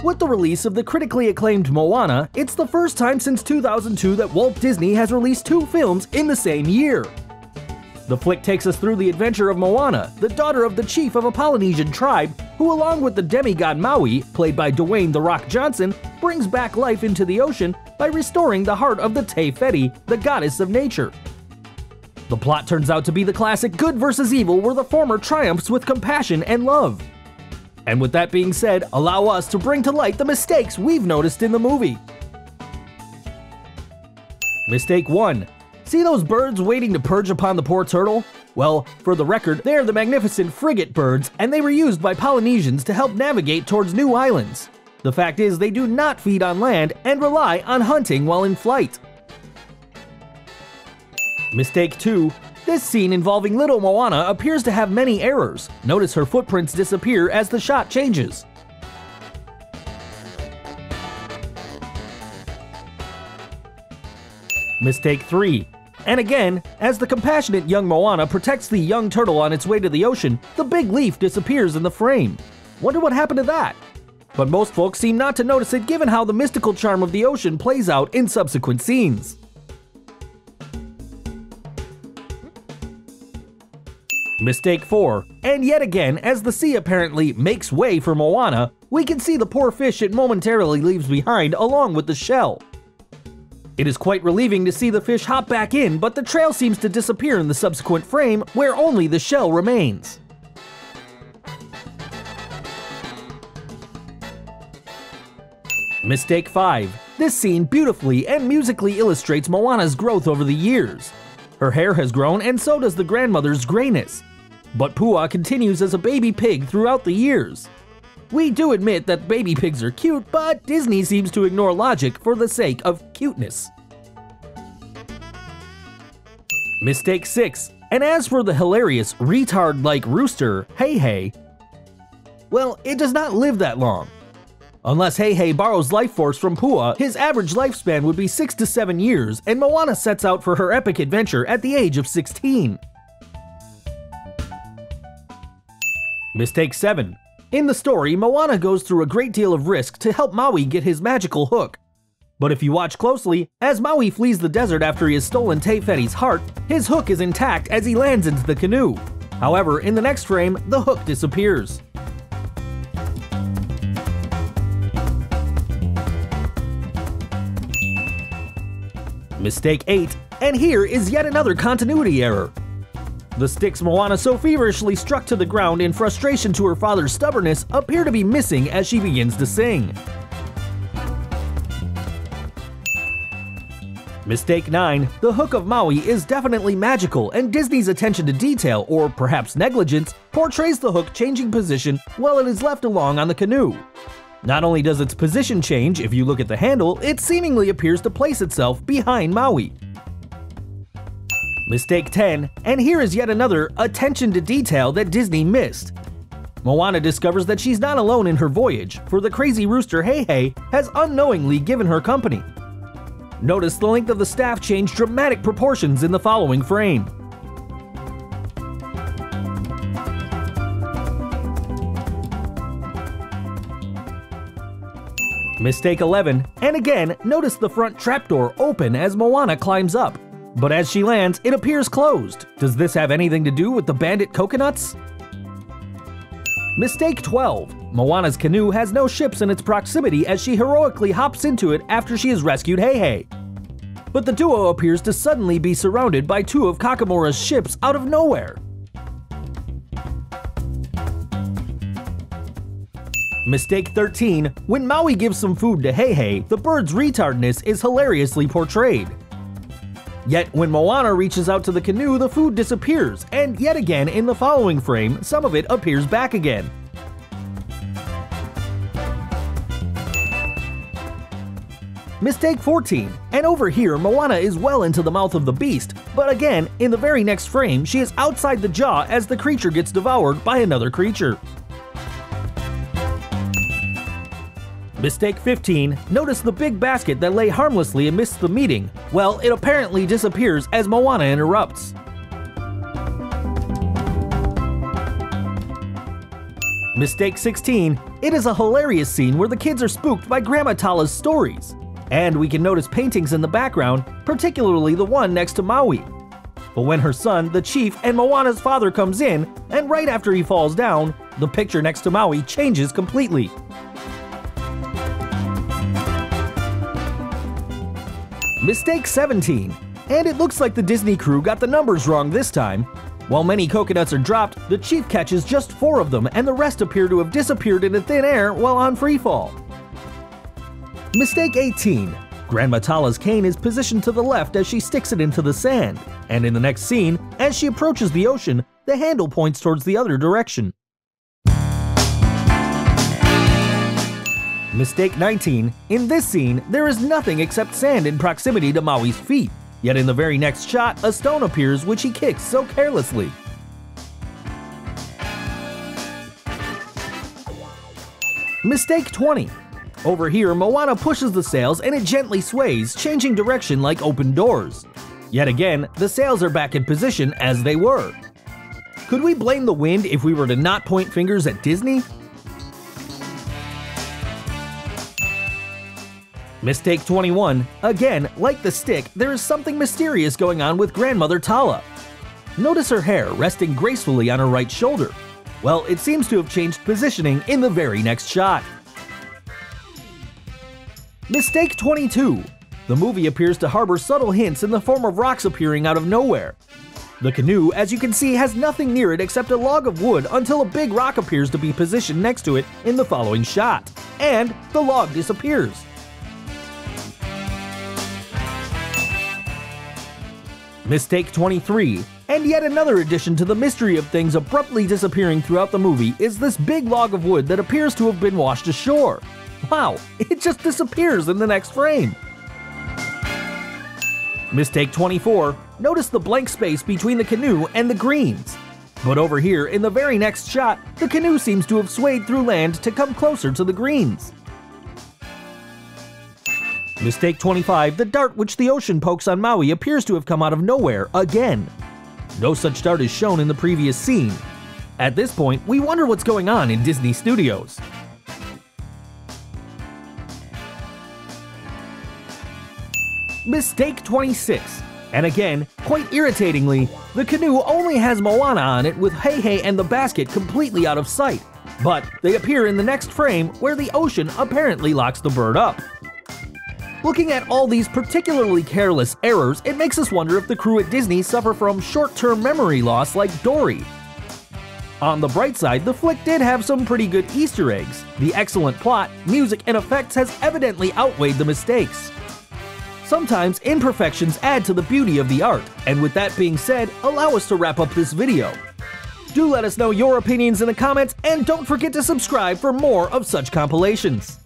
With the release of the critically acclaimed Moana, it's the first time since 2002 that Walt Disney has released 2 films in the same year. The flick takes us through the adventure of Moana, the daughter of the chief of a Polynesian tribe, who along with the demigod Maui, played by Dwayne "The Rock" Johnson, brings back life into the ocean by restoring the heart of the Te Feti, the goddess of nature. The plot turns out to be the classic good versus evil, where the former triumphs with compassion and love. And with that being said, allow us to bring to light the mistakes we've noticed in the movie. Mistake 1. See those birds waiting to perch upon the poor turtle? Well, for the record, they are the magnificent frigate birds, and they were used by Polynesians to help navigate towards new islands. The fact is, they do not feed on land and rely on hunting while in flight. Mistake 2. This scene involving little Moana appears to have many errors. Notice her footprints disappear as the shot changes. Mistake 3. And again, as the compassionate young Moana protects the young turtle on its way to the ocean, the big leaf disappears in the frame. Wonder what happened to that? But most folks seem not to notice it given how the mystical charm of the ocean plays out in subsequent scenes. Mistake 4. And yet again, as the sea apparently makes way for Moana, we can see the poor fish it momentarily leaves behind along with the shell. It is quite relieving to see the fish hop back in, but the trail seems to disappear in the subsequent frame, where only the shell remains. Mistake 5. This scene beautifully and musically illustrates Moana's growth over the years. Her hair has grown and so does the grandmother's grayness. But Pua continues as a baby pig throughout the years. We do admit that baby pigs are cute, but Disney seems to ignore logic for the sake of cuteness. Mistake 6. And as for the hilarious retard-like rooster, Hey Hey, well, it does not live that long. Unless Hey Hey borrows life force from Pua, his average lifespan would be 6 to 7 years, and Moana sets out for her epic adventure at the age of 16. Mistake 7. In the story, Moana goes through a great deal of risk to help Maui get his magical hook. But if you watch closely, as Maui flees the desert after he has stolen Te Feti's heart, his hook is intact as he lands into the canoe. However, in the next frame, the hook disappears. Mistake 8. And here is yet another continuity error. The sticks Moana so feverishly struck to the ground in frustration to her father's stubbornness appear to be missing as she begins to sing. Mistake 9. The hook of Maui is definitely magical, and Disney's attention to detail, or perhaps negligence, portrays the hook changing position while it is left along on the canoe. Not only does its position change, if you look at the handle, it seemingly appears to place itself behind Maui. Mistake 10. And here is yet another attention to detail that Disney missed. Moana discovers that she's not alone in her voyage, for the crazy rooster Hey Hey has unknowingly given her company. Notice the length of the staff change dramatic proportions in the following frame. Mistake 11. And again, notice the front trapdoor open as Moana climbs up. But as she lands, it appears closed. Does this have anything to do with the bandit coconuts? Mistake 12. Moana's canoe has no ships in its proximity as she heroically hops into it after she has rescued Hey Hey. But the duo appears to suddenly be surrounded by 2 of Kakamura's ships out of nowhere. Mistake 13. When Maui gives some food to Hey Hey, the bird's retardness is hilariously portrayed. Yet when Moana reaches out to the canoe, the food disappears, and yet again in the following frame, some of it appears back again. Mistake 14. And over here, Moana is well into the mouth of the beast, but again, in the very next frame, she is outside the jaw as the creature gets devoured by another creature. Mistake 15. Notice the big basket that lay harmlessly amidst the meeting. Well, it apparently disappears as Moana interrupts. Mistake 16, it is a hilarious scene where the kids are spooked by Grandma Tala's stories. And we can notice paintings in the background, particularly the one next to Maui. But when her son, the chief, and Moana's father comes in, and right after he falls down, the picture next to Maui changes completely. Mistake 17, and it looks like the Disney crew got the numbers wrong this time. While many coconuts are dropped, the chief catches just 4 of them and the rest appear to have disappeared into thin air while on freefall. Mistake 18. Grandma Tala's cane is positioned to the left as she sticks it into the sand, and in the next scene, as she approaches the ocean, the handle points towards the other direction. Mistake 19. In this scene, there is nothing except sand in proximity to Maui's feet, yet in the very next shot, a stone appears which he kicks so carelessly. Mistake 20. Over here, Moana pushes the sails and it gently sways, changing direction like open doors. Yet again, the sails are back in position as they were. Could we blame the wind if we were to not point fingers at Disney? Mistake 21. Again, like the stick, there is something mysterious going on with Grandmother Tala. Notice her hair resting gracefully on her right shoulder. Well, it seems to have changed positioning in the very next shot. Mistake 22. The movie appears to harbor subtle hints in the form of rocks appearing out of nowhere. The canoe, as you can see, has nothing near it except a log of wood until a big rock appears to be positioned next to it in the following shot, and the log disappears. Mistake 23. And yet another addition to the mystery of things abruptly disappearing throughout the movie is this big log of wood that appears to have been washed ashore. Wow, it just disappears in the next frame. Mistake 24. Notice the blank space between the canoe and the greens. But over here, in the very next shot, the canoe seems to have swayed through land to come closer to the greens. Mistake 25. The dart which the ocean pokes on Maui appears to have come out of nowhere again. No such dart is shown in the previous scene. At this point, we wonder what's going on in Disney Studios. Mistake 26. And again, quite irritatingly, the canoe only has Moana on it with Heihei and the basket completely out of sight, but they appear in the next frame where the ocean apparently locks the bird up. Looking at all these particularly careless errors, it makes us wonder if the crew at Disney suffer from short-term memory loss like Dory. On the bright side, the flick did have some pretty good Easter eggs. The excellent plot, music, and effects has evidently outweighed the mistakes. Sometimes imperfections add to the beauty of the art, and with that being said, allow us to wrap up this video. Do let us know your opinions in the comments, and don't forget to subscribe for more of such compilations.